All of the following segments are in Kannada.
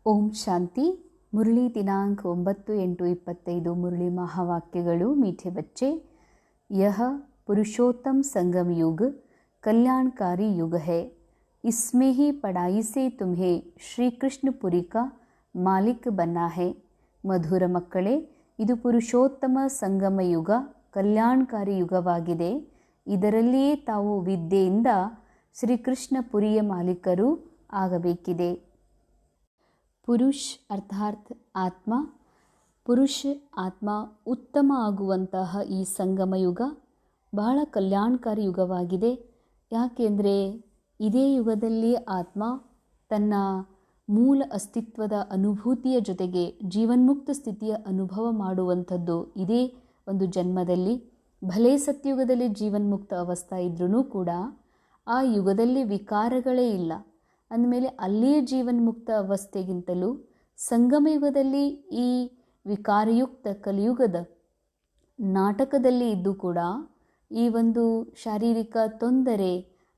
ಓಂ ಶಾಂತಿ. ಮುರಳಿ ದಿನಾಂಕ 9/8/25. ಮುರಳಿ ಮಹಾವಾಕ್ಯಗಳು. मीठे बच्चे, यह पुरुषोत्तम संगम युग कल्याणकारी युग है. इसमें ही पढ़ाई से तुम्हें श्री कृष्णपुरी का मालिक बनना है. ಮಧುರ ಮಕ್ಕಳೇ, ಇದು ಪುರುಷೋತ್ತಮ ಸಂಗಮ ಯುಗ, ಕಲ್ಯಾಣಕಾರಿ ಯುಗವಾಗಿದೆ. ಇದರಲ್ಲಿಯೇ ತಾವು ವಿದ್ಯೆಯಿಂದ ಶ್ರೀಕೃಷ್ಣಪುರಿಯ ಮಾಲೀಕರು ಆಗಬೇಕಿದೆ. ಪುರುಷ್ ಅರ್ಥಾತ್ ಆತ್ಮ, ಪುರುಷ ಆತ್ಮ ಉತ್ತಮ ಆಗುವಂತಹ ಈ ಸಂಗಮ ಯುಗ ಬಹಳ ಕಲ್ಯಾಣಕಾರಿ ಯುಗವಾಗಿದೆ. ಯಾಕೆಂದರೆ ಇದೇ ಯುಗದಲ್ಲಿ ಆತ್ಮ ತನ್ನ ಮೂಲ ಅಸ್ತಿತ್ವದ ಅನುಭೂತಿಯ ಜೊತೆಗೆ ಜೀವನ್ಮುಕ್ತ ಸ್ಥಿತಿಯ ಅನುಭವ ಮಾಡುವಂಥದ್ದು ಇದೇ ಒಂದು ಜನ್ಮದಲ್ಲಿ. ಭಲೇ ಸತ್ಯುಗದಲ್ಲಿ ಜೀವನ್ಮುಕ್ತ ಅವಸ್ಥೆ ಇದ್ರೂ ಕೂಡ ಆ ಯುಗದಲ್ಲಿ ವಿಕಾರಗಳೇ ಇಲ್ಲ. ಅಂದಮೇಲೆ ಅಲ್ಲಿಯೇ ಜೀವನ್ಮುಕ್ತ ಅವಸ್ಥೆಗಿಂತಲೂ ಸಂಗಮ ಯುಗದಲ್ಲಿ ಈ ವಿಕಾರಯುಕ್ತ ಕಲಿಯುಗದ ನಾಟಕದಲ್ಲಿ ಇದ್ದು ಕೂಡ ಈ ಒಂದು ಶಾರೀರಿಕ ತೊಂದರೆ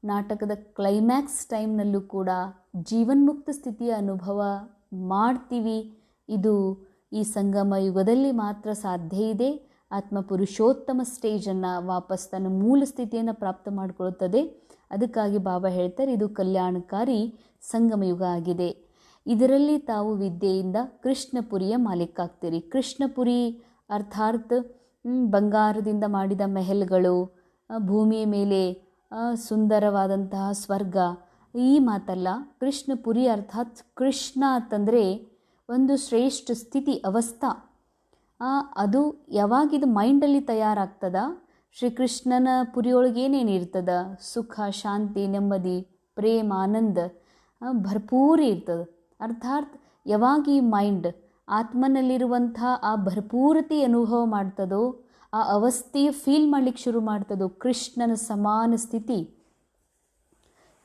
ನಾಟಕದ ಕ್ಲೈಮ್ಯಾಕ್ಸ್ ಟೈಮ್ನಲ್ಲೂ ಕೂಡ ಜೀವನ್ಮುಕ್ತ ಸ್ಥಿತಿಯ ಅನುಭವ ಮಾಡ್ತೀವಿ. ಇದು ಈ ಸಂಗಮ ಯುಗದಲ್ಲಿ ಮಾತ್ರ ಸಾಧ್ಯ ಇದೆ. ಆತ್ಮ ಪುರುಷೋತ್ತಮ ಸ್ಟೇಜನ್ನು ವಾಪಸ್ ತನ್ನ ಮೂಲ ಸ್ಥಿತಿಯನ್ನು ಪ್ರಾಪ್ತ ಮಾಡಿಕೊಳ್ಳುತ್ತದೆ. ಅದಕ್ಕಾಗಿ ಬಾಬಾ ಹೇಳ್ತಾರೆ, ಇದು ಕಲ್ಯಾಣಕಾರಿ ಸಂಗಮ ಯುಗ ಆಗಿದೆ. ಇದರಲ್ಲಿ ತಾವು ವಿದ್ಯೆಯಿಂದ ಕೃಷ್ಣಪುರಿಯ ಮಾಲೀಕಾಗ್ತೀರಿ. ಕೃಷ್ಣಪುರಿ ಅರ್ಥಾತ್ ಬಂಗಾರದಿಂದ ಮಾಡಿದ ಮೆಹಲ್ಗಳು, ಭೂಮಿಯ ಮೇಲೆ ಸುಂದರವಾದಂತಹ ಸ್ವರ್ಗ, ಈ ಮಾತಲ್ಲ. ಕೃಷ್ಣಪುರಿ ಅರ್ಥಾತ್ ಕೃಷ್ಣ ಅಂತಂದರೆ ಒಂದು ಶ್ರೇಷ್ಠ ಸ್ಥಿತಿ ಅವಸ್ಥಾ. ಅದು ಯಾವಾಗಿದು ಮೈಂಡಲ್ಲಿ ತಯಾರಾಗ್ತದ, ಶ್ರೀಕೃಷ್ಣನ ಪುರಿಯೊಳಗೆ ಏನೇನು ಇರ್ತದ, ಸುಖ, ಶಾಂತಿ, ನೆಮ್ಮದಿ, ಪ್ರೇಮ, ಆನಂದ ಭರ್ಪೂರಿ ಇರ್ತದೆ. ಅರ್ಥಾತ್ ಯಾವಾಗ ಈ ಮೈಂಡ್ ಆತ್ಮನಲ್ಲಿರುವಂಥ ಆ ಭರ್ಪೂರತೆ ಅನುಭವ ಮಾಡ್ತದೋ, ಆ ಅವಸ್ಥೆಯ ಫೀಲ್ ಮಾಡಲಿಕ್ಕೆ ಶುರು ಮಾಡ್ತದೋ, ಕೃಷ್ಣನ ಸಮಾನ ಸ್ಥಿತಿ.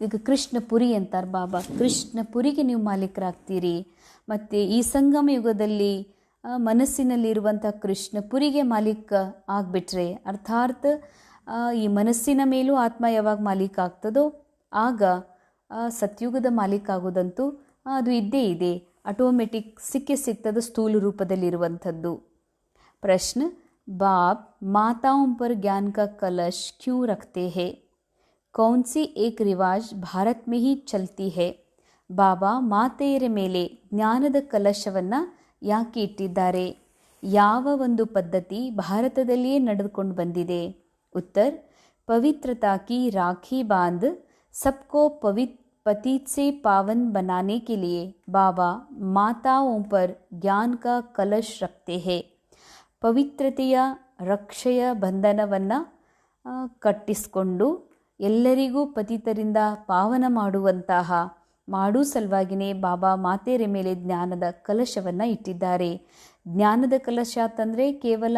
ಈಗ ಕೃಷ್ಣಪುರಿ ಅಂತಾರೆ ಬಾಬಾ. ಕೃಷ್ಣಪುರಿಗೆ ನೀವು ಮಾಲೀಕರಾಗ್ತೀರಿ. ಮತ್ತು ಈ ಸಂಗಮ ಯುಗದಲ್ಲಿ ಮನಸ್ಸಿನಲ್ಲಿರುವಂಥ ಕೃಷ್ಣಪುರಿಗೆ ಮಾಲೀಕ ಆಗಿಬಿಟ್ರೆ, ಅರ್ಥಾತ್ ಈ ಮನಸ್ಸಿನ ಮೇಲೂ ಆತ್ಮ ಯಾವಾಗ ಮಾಲೀಕ ಆಗ್ತದೋ ಆಗ ಸತ್ಯುಗದ ಮಾಲೀಕ ಆಗೋದಂತೂ ಅದು ಇದ್ದೇ ಇದೆ. ಆಟೋಮೆಟಿಕ್ ಸಿಗ್ತದೆ ಸ್ಥೂಲ ರೂಪದಲ್ಲಿರುವಂಥದ್ದು. ಪ್ರಶ್ನೆ: बाप माताओं पर ज्ञान का कलश क्यों रखते हैं? कौन सी एक रिवाज भारत में ही चलती है? ಬಾಬಾ ಮಾತೆಯರ ಮೇಲೆ ಜ್ಞಾನದ ಕಲಶವನ್ನು ಯಾಕೆ ಇಟ್ಟಿದ್ದಾರೆ? ಯಾವ ಒಂದು ಪದ್ಧತಿ ಭಾರತದಲ್ಲಿಯೇ ನಡೆದುಕೊಂಡು ಬಂದಿದೆ? ಉತ್ತರ: पवित्रता की राखी बांध सबको पति से पावन बनाने के लिए बाबा माताओं पर ज्ञान का कलश रखते हैं. ಪವಿತ್ರತೆಯ ರಕ್ಷೆಯ ಬಂಧನವನ್ನು ಕಟ್ಟಿಸಿಕೊಂಡು ಎಲ್ಲರಿಗೂ ಪತಿತರಿಂದ ಪಾವನ ಮಾಡೋ ಸಲುವಾಗಿಯೇ ಬಾಬಾ ಮಾತೆಯರ ಮೇಲೆ ಜ್ಞಾನದ ಕಲಶವನ್ನು ಇಟ್ಟಿದ್ದಾರೆ. ಜ್ಞಾನದ ಕಲಶ ಅಂತಂದರೆ ಕೇವಲ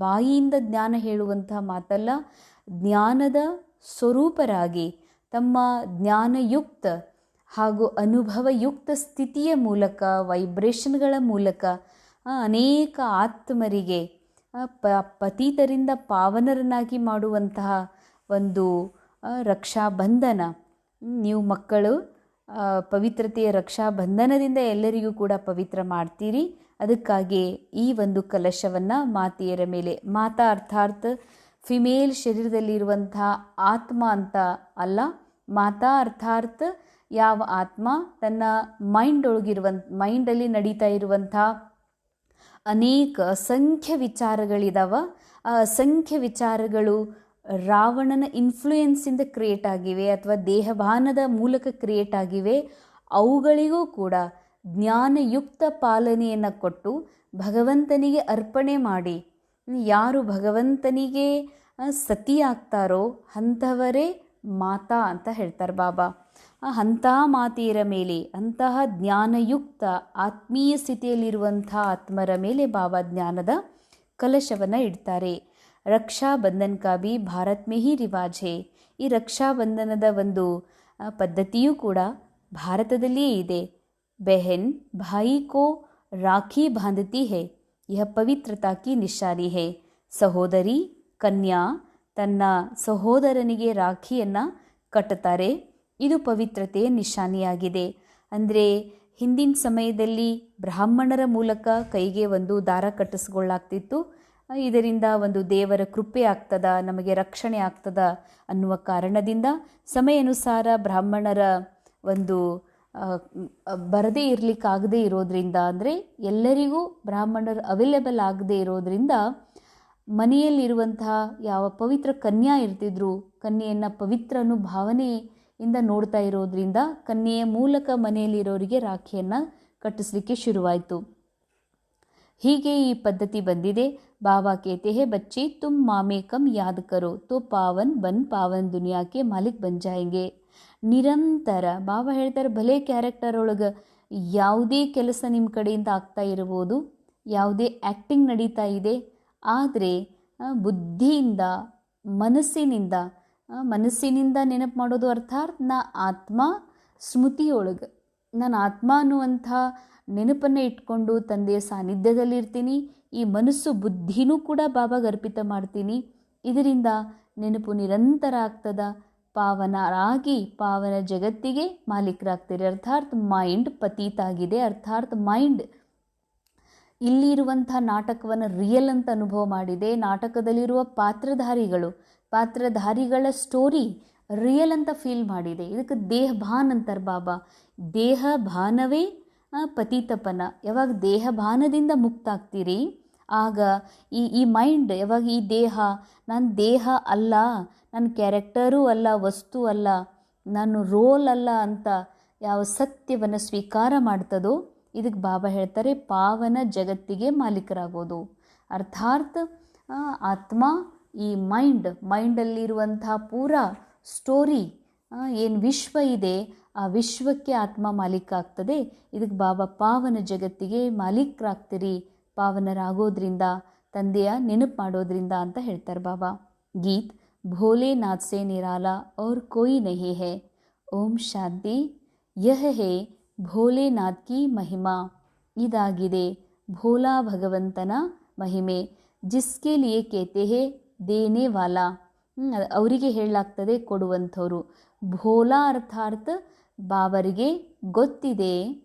ಬಾಯಿಯಿಂದ ಜ್ಞಾನ ಹೇಳುವಂತಹ ಮಾತಲ್ಲ, ಜ್ಞಾನದ ಸ್ವರೂಪರಾಗಿ ತಮ್ಮ ಜ್ಞಾನಯುಕ್ತ ಹಾಗೂ ಅನುಭವಯುಕ್ತ ಸ್ಥಿತಿಯ ಮೂಲಕ, ವೈಬ್ರೇಷನ್ಗಳ ಮೂಲಕ ಅನೇಕ ಆತ್ಮರಿಗೆ ಪತಿತರಿಂದ ಪಾವನರನ್ನಾಗಿ ಮಾಡುವಂತಹ ಒಂದು ರಕ್ಷಾಬಂಧನ. ನೀವು ಮಕ್ಕಳು ಪವಿತ್ರತೆಯ ರಕ್ಷಾಬಂಧನದಿಂದ ಎಲ್ಲರಿಗೂ ಕೂಡ ಪವಿತ್ರ ಮಾಡ್ತೀರಿ. ಅದಕ್ಕಾಗಿ ಈ ಒಂದು ಕಲಶವನ್ನು ಮಾತೆಯರ ಮೇಲೆ, ಮಾತಾ ಅರ್ಥಾತ್ ಫಿಮೇಲ್ ಶರೀರದಲ್ಲಿರುವಂಥ ಆತ್ಮ ಅಂತ ಅಲ್ಲ, ಮಾತಾ ಅರ್ಥಾತ್ ಯಾವ ಆತ್ಮ ತನ್ನ ಮೈಂಡಲ್ಲಿ ನಡೀತಾ ಇರುವಂಥ ಅನೇಕ ಅಸಂಖ್ಯ ವಿಚಾರಗಳಿದಾವ. ಆ ಅಸಂಖ್ಯ ವಿಚಾರಗಳು ರಾವಣನ ಇನ್ಫ್ಲೂಯೆನ್ಸಿಂದ ಕ್ರಿಯೇಟ್ ಆಗಿವೆ ಅಥವಾ ದೇಹಭಾನದ ಮೂಲಕ ಕ್ರಿಯೇಟ್ ಆಗಿವೆ. ಅವುಗಳಿಗೂ ಕೂಡ ಜ್ಞಾನಯುಕ್ತ ಪಾಲನೆಯನ್ನು ಕೊಟ್ಟು ಭಗವಂತನಿಗೆ ಅರ್ಪಣೆ ಮಾಡಿ, ಯಾರು ಭಗವಂತನಿಗೆ ಸತಿ ಆಗ್ತಾರೋ ಅಂಥವರೇ ಮಾತಾ ಅಂತ ಹೇಳ್ತಾರೆ ಬಾಬಾ. ಅಂತಹ ಮಾತೆಯರ ಮೇಲೆ, ಅಂತಹ ಜ್ಞಾನಯುಕ್ತ ಆತ್ಮೀಯ ಸ್ಥಿತಿಯಲ್ಲಿರುವಂಥ ಆತ್ಮರ ಮೇಲೆ ಬಾಬಾ ಜ್ಞಾನದ ಕಲಶವನ್ನು ಇಡ್ತಾರೆ. ರಕ್ಷಾಬಂಧನ್ ಕಾ ಭಿ ಭಾರತ್ ಮೇ ಹಿ ರಿವಾಜ್ ಹೇ. ಈ ರಕ್ಷಾಬಂಧನದ ಒಂದು ಪದ್ಧತಿಯೂ ಕೂಡ ಭಾರತದಲ್ಲಿಯೇ ಇದೆ. ಬೆಹನ್ ಭಾಯಿ ಕೋ ರಾಖಿ ಬಾಂಧತಿ ಹೇ, ಯಹ ಪವಿತ್ರತಾ ಕಿ ನಿಶಾನಿ ಹೇ. ಸಹೋದರಿ ಕನ್ಯಾ ತನ್ನ ಸಹೋದರನಿಗೆ ರಾಖಿಯನ್ನು ಕಟ್ಟುತ್ತಾರೆ. ಇದು ಪವಿತ್ರತೆಯ ನಿಶಾನಿಯಾಗಿದೆ. ಅಂದರೆ ಹಿಂದಿನ ಸಮಯದಲ್ಲಿ ಬ್ರಾಹ್ಮಣರ ಮೂಲಕ ಕೈಗೆ ಒಂದು ದಾರ ಕಟ್ಟಿಸ್ಕೊಳ್ಳಾಗ್ತಿತ್ತು. ಇದರಿಂದ ಒಂದು ದೇವರ ಕೃಪೆ ಆಗ್ತದ, ನಮಗೆ ರಕ್ಷಣೆ ಆಗ್ತದ ಅನ್ನುವ ಕಾರಣದಿಂದ ಸಮಯಾನುಸಾರ ಬ್ರಾಹ್ಮಣರ ಒಂದು ಬರದೇ ಇರಲಿಕ್ಕಾಗದೇ ಇರೋದ್ರಿಂದ, ಅಂದರೆ ಎಲ್ಲರಿಗೂ ಬ್ರಾಹ್ಮಣರು ಅವೈಲೇಬಲ್ ಆಗದೇ ಇರೋದ್ರಿಂದ ಮನೆಯಲ್ಲಿರುವಂತಹ ಯಾವ ಪವಿತ್ರ ಕನ್ಯಾ ಇರ್ತಿದ್ರು, ಕನ್ಯೆಯನ್ನು ಪವಿತ್ರ ಅನ್ನೋ ಭಾವನೆಯಿಂದ ನೋಡ್ತಾ ಇರೋದ್ರಿಂದ ಕನ್ಯೆಯ ಮೂಲಕ ಮನೆಯಲ್ಲಿರೋರಿಗೆ ರಾಖಿಯನ್ನು ಕಟ್ಟಿಸ್ಲಿಕ್ಕೆ ಶುರುವಾಯಿತು. ಹೀಗೆ ಈ ಪದ್ಧತಿ ಬಂದಿದೆ. ಬಾಬಾ ಕೇತೆ ಹೇ ಬಚ್ಚಿ ತುಮ್ ಮಾಮೇ ಕಮ್ ಯಾದ್ ಕರೋ ತೋ ಪಾವನ್ ಪಾವನ್ ದುನಿಯಾಕ್ಕೆ ಮಾಲಿಕ್ ಬನ್ ಜಾಯೆಂಗೆ. ನಿರಂತರ ಬಾಬಾ ಹೇಳ್ತಾರೆ, ಭಲೇ ಕ್ಯಾರೆಕ್ಟರ್ ಒಳಗೆ ಯಾವುದೇ ಕೆಲಸ ನಿಮ್ಮ ಕಡೆಯಿಂದ ಆಗ್ತಾ ಇರ್ಬೋದು, ಯಾವುದೇ ಆ್ಯಕ್ಟಿಂಗ್ ನಡೀತಾ ಇದೆ, ಆದರೆ ಬುದ್ಧಿಯಿಂದ ಮನಸ್ಸಿನಿಂದ ನೆನಪು ಮಾಡೋದು. ಅರ್ಥಾತ್ ನಾ ಆತ್ಮ ಸ್ಮೃತಿಯೊಳಗೆ, ನಾನು ಆತ್ಮ ಅನ್ನುವಂಥ ನೆನಪನ್ನು ಇಟ್ಕೊಂಡು ತಂದೆಯ ಸಾನ್ನಿಧ್ಯದಲ್ಲಿರ್ತೀನಿ. ಈ ಮನಸ್ಸು ಬುದ್ಧಿನೂ ಕೂಡ ಬಾಬಾಗೆ ಅರ್ಪಿತ ಮಾಡ್ತೀನಿ. ಇದರಿಂದ ನೆನಪು ನಿರಂತರ ಆಗ್ತದ. ಪಾವನರಾಗಿ ಪಾವನ ಜಗತ್ತಿಗೆ ಮಾಲೀಕರಾಗ್ತೀರಿ. ಅರ್ಥಾತ್ ಮೈಂಡ್ ಪತೀತಾಗಿದೆ. ಅರ್ಥಾತ್ ಮೈಂಡ್ ಇಲ್ಲಿರುವಂಥ ನಾಟಕವನ್ನು ರಿಯಲ್ ಅಂತ ಅನುಭವ ಮಾಡಿದೆ. ನಾಟಕದಲ್ಲಿರುವ ಪಾತ್ರಧಾರಿಗಳ ಸ್ಟೋರಿ ರಿಯಲ್ ಅಂತ ಫೀಲ್ ಮಾಡಿದೆ. ಇದಕ್ಕೆ ದೇಹ ಭಾನ್ ಅಂತಾರೆ ಬಾಬಾ. ದೇಹ ಭಾನವೇ ಪತೀತಪನ. ಯಾವಾಗ ದೇಹ ಭಾನದಿಂದ ಮುಕ್ತ ಆಗ್ತೀರಿ, ಆಗ ಈ ಮೈಂಡ್ ಯಾವಾಗ ಈ ನಾನು ದೇಹ ಅಲ್ಲ, ನನ್ನ ಕ್ಯಾರೆಕ್ಟರೂ ಅಲ್ಲ, ವಸ್ತು ಅಲ್ಲ, ನಾನು ರೋಲ್ ಅಲ್ಲ ಅಂತ ಯಾವ ಸತ್ಯವನ್ನು ಸ್ವೀಕಾರ ಮಾಡ್ತದೋ, ಇದಕ್ಕೆ ಬಾಬಾ ಹೇಳ್ತಾರೆ ಪಾವನ ಜಗತ್ತಿಗೆ ಮಾಲೀಕರಾಗೋದು. ಅರ್ಥಾತ್ ಆತ್ಮ ಈ ಮೈಂಡಲ್ಲಿರುವಂಥ ಪೂರ ಸ್ಟೋರಿ ಏನು ವಿಶ್ವ ಇದೆ, ಆ ವಿಶ್ವಕ್ಕೆ ಆತ್ಮ ಮಾಲೀಕ ಆಗ್ತದೆ. ಇದಕ್ಕೆ ಬಾಬಾ ಪಾವನ ಜಗತ್ತಿಗೆ ಮಾಲೀಕರಾಗ್ತೀರಿ ಪಾವನರಾಗೋದ್ರಿಂದ, ತಂದೆಯ ನೆನಪು ಮಾಡೋದ್ರಿಂದ ಅಂತ ಹೇಳ್ತಾರೆ ಬಾಬಾ. ಗೀತ್ ಭೋಲೆನಾಥ್ ಸೆ ನಿರಾಲಾ ಔರ್ ಕೋಯಿ ನಹಿ ಹೈ. ಓಂ ಶಾಂತಿ. ಯಹ ಹೇ ಭೋಲೆನಾಥ್ ಕಿ ಮಹಿಮಾ. ಇದಾಗಿದೆ ಭೋಲಾ ಭಗವಂತನ ಮಹಿಮೆ. ಜಿಸ್ಕೆ ಲಿಯೇ ಕೇತೆ ಹೇ ದೇನೆ ವಾಲಾ. ಅವರಿಗೆ ಹೇಳಲಾಗ್ತದೆ ಕೊಡುವಂಥವ್ರು. ಭೋಲಾ ಅರ್ಥಾತ್ ಬಾಬರಿಗೆ ಗೊತ್ತಿದೆ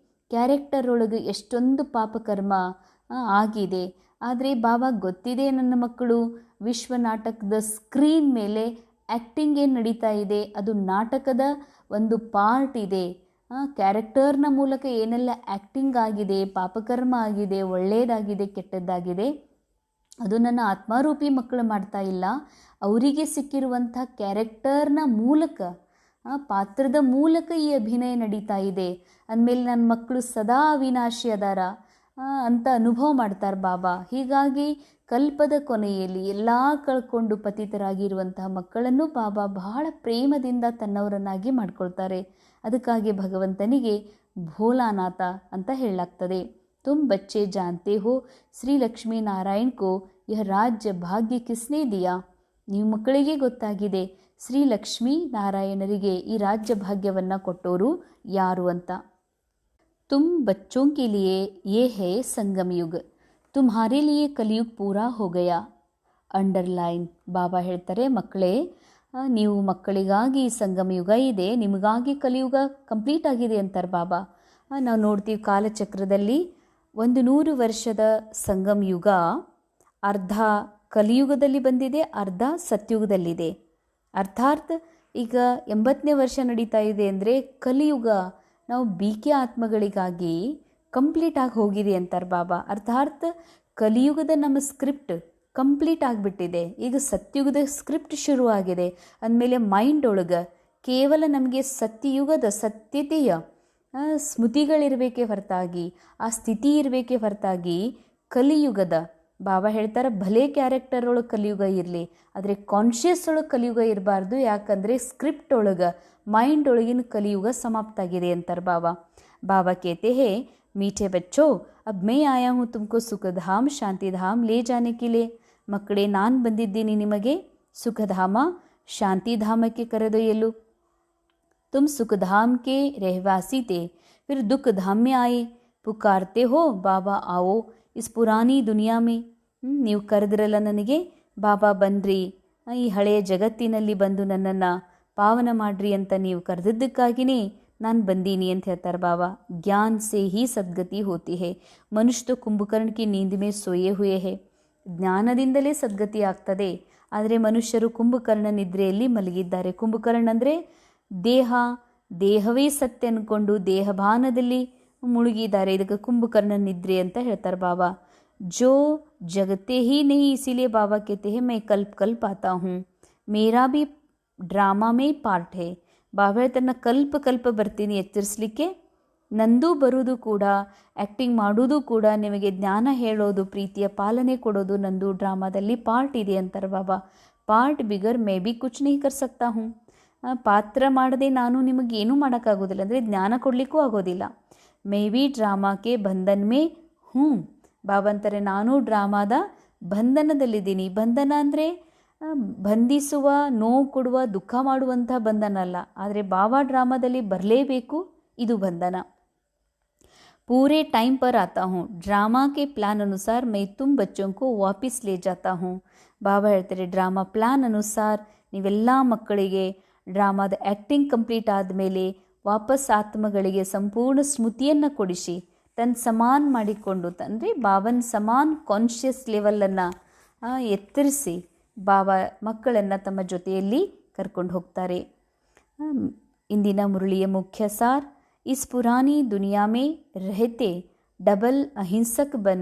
ಕ್ಯಾರೆಕ್ಟರ್ ಒಳಗೆ ಎಷ್ಟೊಂದು ಪಾಪಕರ್ಮ ಆಗಿದೆ, ಆದರೆ ಬಾಬಾ ಗೊತ್ತಿದೆ ನನ್ನ ಮಕ್ಕಳು ವಿಶ್ವ ನಾಟಕದ ಸ್ಕ್ರೀನ್ ಮೇಲೆ ಆ್ಯಕ್ಟಿಂಗ್ ಏನು ನಡೀತಾ ಇದೆ ಅದು ನಾಟಕದ ಒಂದು ಪಾರ್ಟ್ ಇದೆ. ಕ್ಯಾರೆಕ್ಟರ್ನ ಮೂಲಕ ಏನೆಲ್ಲ ಆ್ಯಕ್ಟಿಂಗ್ ಆಗಿದೆ, ಪಾಪಕರ್ಮ ಆಗಿದೆ, ಒಳ್ಳೆಯದಾಗಿದೆ, ಕೆಟ್ಟದ್ದಾಗಿದೆ, ಅದು ನನ್ನ ಆತ್ಮಾರೂಪಿ ಮಕ್ಕಳು ಮಾಡ್ತಾ ಇಲ್ಲ. ಅವರಿಗೆ ಸಿಕ್ಕಿರುವಂಥ ಕ್ಯಾರೆಕ್ಟರ್ನ ಮೂಲಕ, ಪಾತ್ರದ ಮೂಲಕ ಈ ಅಭಿನಯ ನಡೀತಾ ಇದೆ ಅಂದಮೇಲೆ ನನ್ನ ಮಕ್ಕಳು ಸದಾ ಅವಿನಾಶಿ ಅದಾರ ಅಂತ ಅನುಭವ ಮಾಡ್ತಾರೆ ಬಾಬಾ. ಹೀಗಾಗಿ ಕಲ್ಪದ ಕೊನೆಯಲ್ಲಿ ಎಲ್ಲ ಕಳ್ಕೊಂಡು ಪತಿತರಾಗಿರುವಂತಹ ಮಕ್ಕಳನ್ನು ಬಾಬಾ ಬಹಳ ಪ್ರೇಮದಿಂದ ತನ್ನವರನ್ನಾಗಿ ಮಾಡ್ಕೊಳ್ತಾರೆ. ಅದಕ್ಕಾಗಿ ಭಗವಂತನಿಗೆ ಭೋಲಾನಾಥ ಅಂತ ಹೇಳಲಾಗ್ತದೆ. ತುಮ್ ಬಚ್ಚೆ ಜಾನ್ತೆ ಹೋ ಶ್ರೀ ಲಕ್ಷ್ಮೀ ನಾರಾಯಣ್ ಕೋ ಯಹ ರಾಜ್ಯ ಭಾಗ್ಯ ಕಿಸ್ನೇ ದಿಯಾ. ನೀವು ಮಕ್ಕಳಿಗೆ ಗೊತ್ತಾಗಿದೆ ಶ್ರೀ ಲಕ್ಷ್ಮೀ ನಾರಾಯಣರಿಗೆ ಈ ರಾಜ್ಯ ಭಾಗ್ಯವನ್ನು ಕೊಟ್ಟೋರು ಯಾರು ಅಂತ. ತುಮ್ ಬಚ್ಚೋं के लिए ये है संगम युग, तुम्हारे लिए कलयुग पूरा हो गया. ಅಂಡರ್ಲೈನ್. ಬಾಬಾ ಹೇಳ್ತಾರೆ, ಮಕ್ಕಳೇ ನೀವು ಮಕ್ಕಳಿಗಾಗಿ ಸಂಗಮ ಯುಗ ಇದೆ, ನಿಮಗಾಗಿ ಕಲಿಯುಗ ಕಂಪ್ಲೀಟ್ ಆಗಿದೆ ಅಂತಾರೆ ಬಾಬಾ. ನಾವು ನೋಡ್ತೀವಿ ಕಾಲಚಕ್ರದಲ್ಲಿ 100 ವರ್ಷದ ಸಂಗಮ ಯುಗ ಅರ್ಧ ಕಲಿಯುಗದಲ್ಲಿ ಬಂದಿದೆ, ಅರ್ಧ ಸತ್ಯುಗದಲ್ಲಿದೆ. ಅರ್ಥಾತ್ ಈಗ 80ನೇ ವರ್ಷ ನಡೀತಾ ಇದೆ ಅಂದರೆ ಕಲಿಯುಗ ನಾವು ಬಿಕೆ ಆತ್ಮಗಳಿಗಾಗಿ ಕಂಪ್ಲೀಟ್ ಆಗಿ ಹೋಗಿದೆ ಅಂತಾರೆ ಬಾಬಾ. ಅರ್ಥಾತ್ ಕಲಿಯುಗದ ನಮ್ಮ ಸ್ಕ್ರಿಪ್ಟ್ ಕಂಪ್ಲೀಟ್ ಆಗಿಬಿಟ್ಟಿದೆ. ಈಗ ಸತ್ಯುಗದ ಸ್ಕ್ರಿಪ್ಟ್ ಶುರುವಾಗಿದೆ ಅಂದಮೇಲೆ ಮೈಂಡ್ ಒಳಗೆ ಕೇವಲ ನಮಗೆ ಸತ್ಯಯುಗದ ಸತ್ಯತೆಯ ಸ್ಮೃತಿಗಳಿರಬೇಕೇ ಹೊರತಾಗಿ, ಆ ಸ್ಥಿತಿ ಇರಬೇಕೇ ಹೊರತಾಗಿ ಕಲಿಯುಗದ ಬಾಬಾ ಹೇಳ್ತಾರೆ ಭಲೇ ಕ್ಯಾರೆಕ್ಟರ್ ಒಳಗೆ ಕಲಿಯುಗ ಇರಲಿ, ಆದರೆ ಕಾನ್ಷಿಯಸ್ ಒಳಗೆ ಕಲಿಯುಗ ಇರಬಾರ್ದು. ಯಾಕಂದರೆ ಸ್ಕ್ರಿಪ್ಟ್ ಒಳಗೆ ಮೈಂಡ್ ಒಳಗಿನ ಕಲಿಯುಗ ಸಮಾಪ್ತ ಆಗಿದೆ ಅಂತಾರೆ ಬಾಬಾ. ಬಾಬಾ ಕೇತೆ ಹೇ ಮೀಠೆ ಬಚ್ಚೋ ಅಬ್ ಮೈ ಆಯಾ ಹೂँ ತುಮಕೋ ಸುಖಧಾಮ್ ಶಾಂತಿಧಾಮ್ ಲೇ ಜಾನೆ ಕೆ ಲಿಯೇ. ಮಕ್ಕಳೇ, ನಾನು ಬಂದಿದ್ದೀನಿ ನಿಮಗೆ ಸುಖಧಾಮ ಶಾಂತಿಧಾಮಕ್ಕೆ ಕರೆದೊಯ್ಯಲು. ತುಮ್ ಸುಖಧಾಮ್ ಕೆ रहवासी थे, फिर दुख धाम में आए, पुकारते हो ಬಾಬಾ आओ ಇಸ್ ಪುರಾನಿ ದುನಿಯಾ ಮೇ. ನೀವು ಕರೆದ್ರಲ್ಲ ನನಗೆ, ಬಾಬಾ ಬನ್ನಿರಿ, ಈ ಹಳೆಯ ಜಗತ್ತಿನಲ್ಲಿ ಬಂದು ನನ್ನನ್ನು ಪಾವನ ಮಾಡ್ರಿ ಅಂತ ನೀವು ಕರೆದಿದ್ದಕ್ಕಾಗಿಯೇ ನಾನು ಬಂದೀನಿ ಅಂತ ಹೇಳ್ತಾರೆ ಬಾಬಾ. ಜ್ಞಾನ್ ಸೇ ಹಿ ಸದ್ಗತಿ ಹೋತಿ ಹೇ, ಮನುಷ್ಯ तो ಕುಂಭಕರ್ಣ ಕಿ ನೀಂದ್ ಮೇ ಸೋಯೇ ಹುಯೇ ಹೇ. ಜ್ಞಾನದಿಂದಲೇ ಸದ್ಗತಿ ಆಗ್ತದೆ, ಆದರೆ ಮನುಷ್ಯರು ಕುಂಭಕರ್ಣ ನಿದ್ರೆಯಲ್ಲಿ ಮಲಗಿದ್ದಾರೆ. ಕುಂಭಕರ್ಣ ಅಂದರೆ ದೇಹವೇ ಸತ್ಯ ಅಂದ್ಕೊಂಡು ದೇಹಭಾನದಲ್ಲಿ ಮುಳುಗಿದ್ದಾರೆ. ಇದಕ್ಕೆ ಕುಂಭಕರ್ಣ ನಿದ್ರೆ ಅಂತ ಹೇಳ್ತಾರೆ ಬಾಬಾ. ಜೋ ಜಗತೆ ಹಿ नहीं, इसीलिए बाबा कहते हैं मैं कल्प कल्प आता हूँ, मेरा भी ಡ್ರಾಮಾ ಮೇ ಪಾರ್ಟ್ ಹೇ. ಬಾಬಾ ಹೇಳ್ತಾನೆ ಕಲ್ಪ ಬರ್ತೀನಿ ಎಚ್ಚರಿಸಲಿಕ್ಕೆ, ನಂದು ಬರೋದು ಕೂಡ, ಆ್ಯಕ್ಟಿಂಗ್ ಮಾಡೋದು ಕೂಡ, ನಿಮಗೆ ಜ್ಞಾನ ಹೇಳೋದು, ಪ್ರೀತಿಯ ಪಾಲನೆ ಕೊಡೋದು ನಂದು ಡ್ರಾಮಾದಲ್ಲಿ ಪಾರ್ಟ್ ಇದೆ ಅಂತಾರೆ ಬಾಬಾ. ಪಾರ್ಟ್ ಬಿಗರ್ ಮೇ ಬಿ ಕುಚ್ नहीं कर सकता हूँ, ಪಾತ್ರ ಮಾಡದೆ ನಾನು ನಿಮಗೇನೂ ಮಾಡೋಕ್ಕಾಗೋದಿಲ್ಲ, ಅಂದರೆ ಜ್ಞಾನ ಕೊಡಲಿಕ್ಕೂ ಆಗೋದಿಲ್ಲ. ಮೇ ಬಿ ಡ್ರಾಮಾಕ್ಕೆ ಬಂಧನ್ ಮೇ ಹ್ಞೂ, ಬಾಬಾ ಅಂತಾರೆ ನಾನು ಡ್ರಾಮಾದ ಬಂಧನದಲ್ಲಿದ್ದೀನಿ. ಬಂಧನ ಅಂದರೆ ಬಂಧಿಸುವ, ನೋವು ಕೊಡುವ, ದುಃಖ ಮಾಡುವಂಥ ಬಂಧನ ಅಲ್ಲ, ಆದರೆ ಬಾಬಾ ಡ್ರಾಮಾದಲ್ಲಿ ಬರಲೇಬೇಕು, ಇದು ಬಂಧನ. पूरे टाइम पर आता हूँ, ड्रामा के प्लान अनुसार मैं तुम बच्चों को वापस ले जाता हूँ. ಬಾಬಾ ಹೇಳ್ತಾರೆ ಡ್ರಾಮಾ ಪ್ಲಾನ್ ಅನುಸಾರ ನೀವೆಲ್ಲ ಮಕ್ಕಳಿಗೆ ಡ್ರಾಮಾದ ಆ್ಯಕ್ಟಿಂಗ್ ಕಂಪ್ಲೀಟ್ ಆದಮೇಲೆ ವಾಪಸ್ ಆತ್ಮಗಳಿಗೆ ಸಂಪೂರ್ಣ ಸ್ಮೃತಿಯನ್ನು ಕೊಡಿಸಿ ತನ್ನ ಸಮಾನ ಮಾಡಿಕೊಂಡು, ಅಂದರೆ ಬಾಬನ ಸಮಾನ ಕಾನ್ಷಿಯಸ್ ಲೆವೆಲನ್ನು ಎತ್ತರಿಸಿ ಬಾಬಾ ಮಕ್ಕಳನ್ನು ತಮ್ಮ ಜೊತೆಯಲ್ಲಿ ಕರ್ಕೊಂಡು ಹೋಗ್ತಾರೆ. ಇಂದಿನ ಮುರಳಿಯ ಮುಖ್ಯ ಸಾರ್, इस पुरानी दुनिया में रहते डबल अहिंसक बन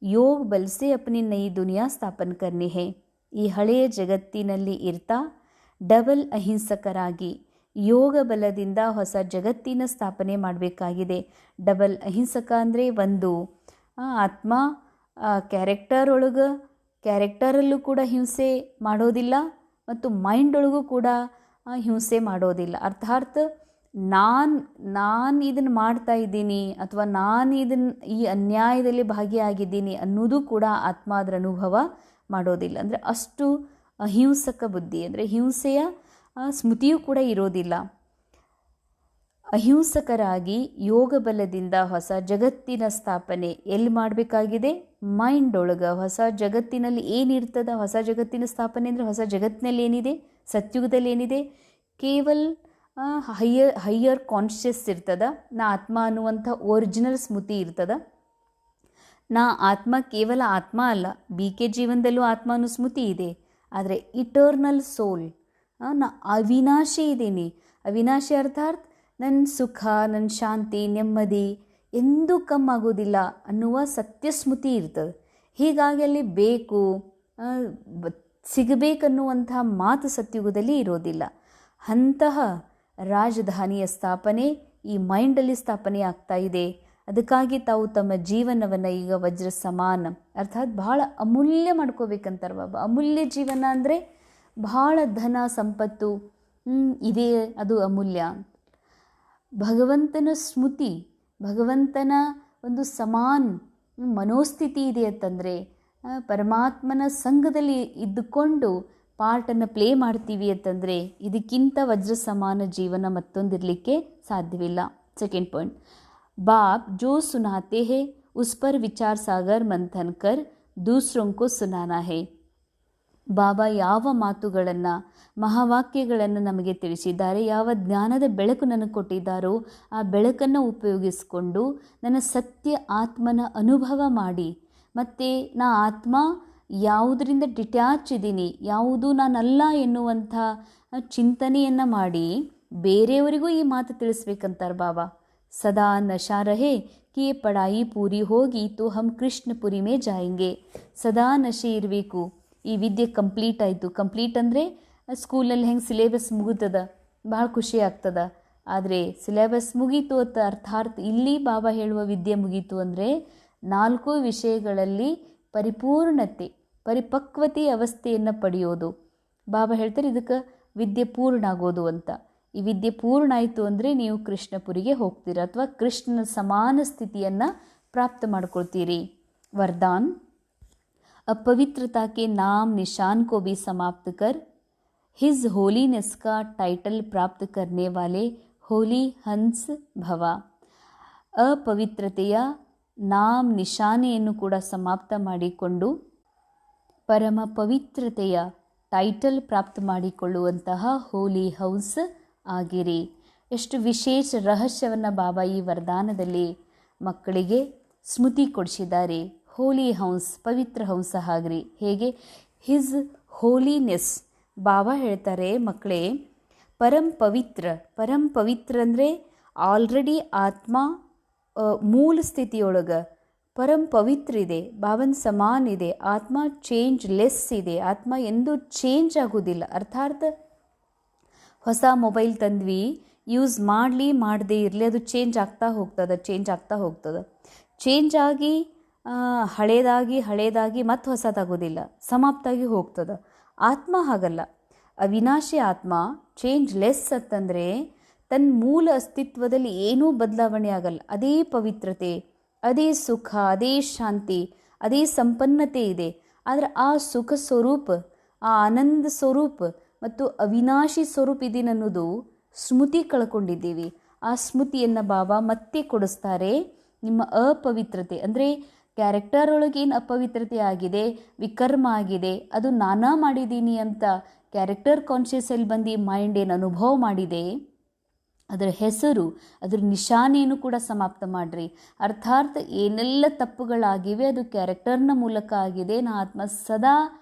योग बल से अपनी नई दुनिया स्थापन करनी है. ಈ ಹಳೆಯ ಜಗತ್ತಿನಲ್ಲಿ ಇರ್ತಾ ಡಬಲ್ ಅಹಿಂಸಕರಾಗಿ ಯೋಗ ಬಲದಿಂದ ಹೊಸ ಜಗತ್ತಿನ ಸ್ಥಾಪನೆ ಮಾಡಬೇಕಾಗಿದೆ. ಡಬಲ್ ಅಹಿಂಸಕ ಅಂದರೆ ಒಂದು ಆತ್ಮ ಕ್ಯಾರೆಕ್ಟರಲ್ಲೂ ಕೂಡ ಹಿಂಸೆ ಮಾಡೋದಿಲ್ಲ ಮತ್ತು ಮೈಂಡ್ ಒಳಗೂ ಕೂಡ ಹಿಂಸೆ ಮಾಡೋದಿಲ್ಲ. ಅರ್ಥಾತ್ ನಾನು ಇದನ್ನು ಮಾಡ್ತಾ ಇದ್ದೀನಿ ಅಥವಾ ಈ ಅನ್ಯಾಯದಲ್ಲಿ ಭಾಗಿಯಾಗಿದ್ದೀನಿ ಅನ್ನೋದು ಕೂಡ ಆತ್ಮ ಅದರ ಅನುಭವ ಮಾಡೋದಿಲ್ಲ. ಅಂದರೆ ಅಷ್ಟು ಅಹಿಂಸಕ ಬುದ್ಧಿ, ಅಂದರೆ ಹಿಂಸೆಯ ಸ್ಮೃತಿಯೂ ಕೂಡ ಇರೋದಿಲ್ಲ. ಅಹಿಂಸಕರಾಗಿ ಯೋಗ ಬಲದಿಂದ ಹೊಸ ಜಗತ್ತಿನ ಸ್ಥಾಪನೆ ಎಲ್ಲಿ ಮಾಡಬೇಕಾಗಿದೆ? ಮೈಂಡ್ ಒಳಗೆ. ಹೊಸ ಜಗತ್ತಿನಲ್ಲಿ ಏನಿರ್ತದ? ಹೊಸ ಜಗತ್ತಿನ ಸ್ಥಾಪನೆ ಅಂದರೆ ಹೊಸ ಜಗತ್ತಿನಲ್ಲಿ ಏನಿದೆ, ಸತ್ಯುಗದಲ್ಲಿ ಏನಿದೆ? ಕೇವಲ ಹೈಯರ್ ಕಾನ್ಷಿಯಸ್ ಇರ್ತದ. ನಾ ಆತ್ಮ ಅನ್ನುವಂಥ ಒರಿಜಿನಲ್ ಸ್ಮೃತಿ ಇರ್ತದ. ನಾ ಆತ್ಮ ಕೇವಲ ಆತ್ಮ ಅಲ್ಲ, BK ಜೀವನದಲ್ಲೂ ಆತ್ಮ ಅನ್ನೋ ಸ್ಮೃತಿ ಇದೆ. ಆದರೆ ಇಟರ್ನಲ್ ಸೋಲ್, ನಾ ಅವಿನಾಶಿ ಇದ್ದೀನಿ. ಅವಿನಾಶಿ ಅರ್ಥಾತ್ ನನ್ನ ಸುಖ, ನನ್ನ ಶಾಂತಿ, ನೆಮ್ಮದಿ ಎಂದೂ ಕಮ್ಮಾಗೋದಿಲ್ಲ ಅನ್ನುವ ಸತ್ಯ ಸ್ಮೃತಿ ಇರ್ತದೆ. ಹೀಗಾಗಿ ಅಲ್ಲಿ ಬೇಕು, ಸಿಗಬೇಕನ್ನುವಂಥ ಮಾತು ಸತ್ಯುಗದಲ್ಲಿ ಇರೋದಿಲ್ಲ. ಅಂತಹ ರಾಜಧಾನಿಯ ಸ್ಥಾಪನೆ ಈ ಮೈಂಡಲ್ಲಿ ಸ್ಥಾಪನೆ ಆಗ್ತಾ ಇದೆ. ಅದಕ್ಕಾಗಿ ತಾವು ತಮ್ಮ ಜೀವನವನ್ನು ಈಗ ವಜ್ರ ಸಮಾನ ಅರ್ಥಾತ್ ಬಹಳ ಅಮೂಲ್ಯ ಮಾಡ್ಕೋಬೇಕಂತಾರೆ ಬಾಬಾ. ಅಮೂಲ್ಯ ಜೀವನ ಅಂದರೆ ಬಹಳ ಧನ ಸಂಪತ್ತು ಇದೆ, ಅದು ಅಮೂಲ್ಯ. ಭಗವಂತನ ಸ್ಮೃತಿ, ಭಗವಂತನ ಒಂದು ಸಮಾನ ಮನೋಸ್ಥಿತಿ ಇದೆ ಅಂತಂದರೆ, ಪರಮಾತ್ಮನ ಸಂಘದಲ್ಲಿ ಇದ್ದುಕೊಂಡು ಪಾರ್ಟನ್ನು ಪ್ಲೇ ಮಾಡ್ತೀವಿ ಅಂತಂದರೆ ಇದಕ್ಕಿಂತ ವಜ್ರ ಸಮಾನ ಜೀವನ ಮತ್ತೊಂದಿರಲಿಕ್ಕೆ ಸಾಧ್ಯವಿಲ್ಲ. ಸೆಕೆಂಡ್ ಪಾಯಿಂಟ್, बाप जो सुनाते हैं उस पर विचार सागर मंथन कर दूसरों को सुनाना है. ಬಾಬಾ ಯಾವ ಮಾತುಗಳನ್ನು, ಮಹಾವಾಕ್ಯಗಳನ್ನು ನಮಗೆ ತಿಳಿಸಿದ್ದಾರೆ, ಯಾವ ಜ್ಞಾನದ ಬೆಳಕು ನನಗೆ ಕೊಟ್ಟಿದ್ದಾರೋ ಆ ಬೆಳಕನ್ನು ಉಪಯೋಗಿಸಿಕೊಂಡು ನನ್ನ ಸತ್ಯ ಆತ್ಮನ ಅನುಭವ ಮಾಡಿ, ಮತ್ತು ನಾ ಆತ್ಮ ಯಾವುದರಿಂದ ಡಿಟ್ಯಾಚ್ ಇದ್ದೀನಿ, ಯಾವುದು ನಾನಲ್ಲ ಎನ್ನುವಂಥ ಚಿಂತನೆಯನ್ನು ಮಾಡಿ ಬೇರೆಯವರಿಗೂ ಈ ಮಾತು ತಿಳಿಸ್ಬೇಕಂತಾರೆ ಬಾಬಾ. ಸದಾ ನಶಾ ರಹೆ ಕಿ ಪಡಾಯಿ ಪೂರಿ ಹೋಗಿ ತೋ ಹಮ್ ಕೃಷ್ಣಪುರಿ ಮೇ ಜಾಯಂಗೆ. ಸದಾ ನಶೆ ಇರಬೇಕು. ಈ ವಿದ್ಯೆ ಕಂಪ್ಲೀಟ್ ಆಯಿತು. ಕಂಪ್ಲೀಟ್ ಅಂದರೆ ಸ್ಕೂಲಲ್ಲಿ ಹೆಂಗೆ ಸಿಲೆಬಸ್ ಮುಗಿತದ, ಭಾಳ ಖುಷಿ ಆಗ್ತದ. ಆದರೆ ಸಿಲೆಬಸ್ ಮುಗೀತು ಅಂತ ಅರ್ಥಾತ್ ಇಲ್ಲಿ ಬಾಬಾ ಹೇಳುವ ವಿದ್ಯೆ ಮುಗೀತು ಅಂದರೆ 4 ವಿಷಯಗಳಲ್ಲಿ ಪರಿಪೂರ್ಣತೆ, ಪರಿಪಕ್ವತೆ ಅವಸ್ಥೆಯನ್ನು ಪಡೆಯೋದು. ಬಾಬಾ ಹೇಳ್ತಾರೆ ಇದಕ್ಕೆ ವಿದ್ಯೆ ಪೂರ್ಣ ಆಗೋದು ಅಂತ. ಈ ವಿದ್ಯೆ ಪೂರ್ಣ ಆಯಿತು ಅಂದರೆ ನೀವು ಕೃಷ್ಣಪುರಿಗೆ ಹೋಗ್ತೀರ ಅಥವಾ ಕೃಷ್ಣನ ಸಮಾನ ಸ್ಥಿತಿಯನ್ನು ಪ್ರಾಪ್ತ ಮಾಡ್ಕೊಳ್ತೀರಿ. ವರದಾನ್, अपवित्रता के नाम निशान को भी समाप्त कर हिज होलीनेस का टाइटल प्राप्त करने वाले होली हंस भव. ಅಪವಿತ್ರತೆಯ ನಾಮ್ ನಿಶಾನೆಯನ್ನು ಕೂಡ ಸಮಾಪ್ತ ಮಾಡಿಕೊಂಡು ಪರಮ ಪವಿತ್ರತೆಯ ಟೈಟಲ್ ಪ್ರಾಪ್ತ ಮಾಡಿಕೊಳ್ಳುವಂತಹ ಹೋಲಿ ಹೌಸ್ ಆಗಿರಿ. ಎಷ್ಟು ವಿಶೇಷ ರಹಸ್ಯವನ್ನು ಬಾಬಾ ಈ ವರದಾನದಲ್ಲಿ ಮಕ್ಕಳಿಗೆ ಸ್ಮೃತಿ ಕೊಡಿಸಿದ್ದಾರೆ. ಹೋಲಿ ಹಂಸ್, ಪವಿತ್ರ ಹಂಸ ಹಾಗ್ರಿ. ಹೇಗೆ ಹಿಸ್ ಹೋಲಿನೆಸ್. ಬಾಬಾ ಹೇಳ್ತಾರೆ, ಮಕ್ಕಳೇ ಪರಂ ಪವಿತ್ರ ಅಂದರೆ ಆಲ್ರೆಡಿ ಆತ್ಮ ಮೂಲ ಸ್ಥಿತಿಯೊಳಗೆ ಪರಂ ಪವಿತ್ರ ಇದೆ, ಬಾಬನ್ ಸಮಾನ ಇದೆ. ಆತ್ಮ ಚೇಂಜ್ ಲೆಸ್ ಇದೆ, ಆತ್ಮ ಎಂದೂ ಚೇಂಜ್ ಆಗೋದಿಲ್ಲ. ಅರ್ಥಾತ್ ಹೊಸ ಮೊಬೈಲ್ ತಂದ್ವಿ, ಯೂಸ್ ಮಾಡದೇ ಇರಲಿ, ಅದು ಚೇಂಜ್ ಆಗ್ತಾ ಹೋಗ್ತದೆ. ಚೇಂಜ್ ಆಗಿ ಹಳೇದಾಗಿ ಮತ್ತೆ ಹೊಸದಾಗೋದಿಲ್ಲ, ಸಮಾಪ್ತಾಗಿ ಹೋಗ್ತದೆ. ಆತ್ಮ ಹಾಗಲ್ಲ, ಅವಿನಾಶಿ ಆತ್ಮ ಚೇಂಜ್ ಲೆಸ್ ಅಂತಂದರೆ ತನ್ನ ಮೂಲ ಅಸ್ತಿತ್ವದಲ್ಲಿ ಏನೂ ಬದಲಾವಣೆ ಆಗಲ್ಲ. ಅದೇ ಪವಿತ್ರತೆ, ಅದೇ ಸುಖ, ಅದೇ ಶಾಂತಿ, ಅದೇ ಸಂಪನ್ನತೆ ಇದೆ. ಆದರೆ ಆ ಸುಖ ಸ್ವರೂಪ, ಆ ಆನಂದ ಸ್ವರೂಪ ಮತ್ತು ಅವಿನಾಶಿ ಸ್ವರೂಪ ಇದೀನನ್ನೋದು ಸ್ಮೃತಿ ಕಳ್ಕೊಂಡಿದ್ದೀವಿ. ಆ ಸ್ಮೃತಿಯನ್ನು ಬಾಬಾ ಮತ್ತೆ ಕೊಡಿಸ್ತಾರೆ. ನಿಮ್ಮ ಅಪವಿತ್ರತೆ ಅಂದರೆ ಕ್ಯಾರೆಕ್ಟರ್ ಒಳಗೇನು ಅಪವಿತ್ರತೆ ಆಗಿದೆ, ವಿಕರ್ಮ ಆಗಿದೆ, ಅದು ನಾನಾ ಮಾಡಿದ್ದೀನಿ ಅಂತ ಕ್ಯಾರೆಕ್ಟರ್ ಕಾನ್ಷಿಯಸ್ಸಲ್ಲಿ ಬಂದು ಮೈಂಡ್ ಏನು ಅನುಭವ ಮಾಡಿದೆ, ಅದರ ಹೆಸರು, ಅದರ ನಿಶಾನೆಯನ್ನು ಕೂಡ ಸಮಾಪ್ತ ಮಾಡಿರಿ. ಅರ್ಥಾತ್ ಏನೆಲ್ಲ ತಪ್ಪುಗಳಾಗಿವೆ ಅದು ಕ್ಯಾರೆಕ್ಟರ್ನ ಮೂಲಕ ಆಗಿದೆ. ನಾ ಆತ್ಮ ಸದಾ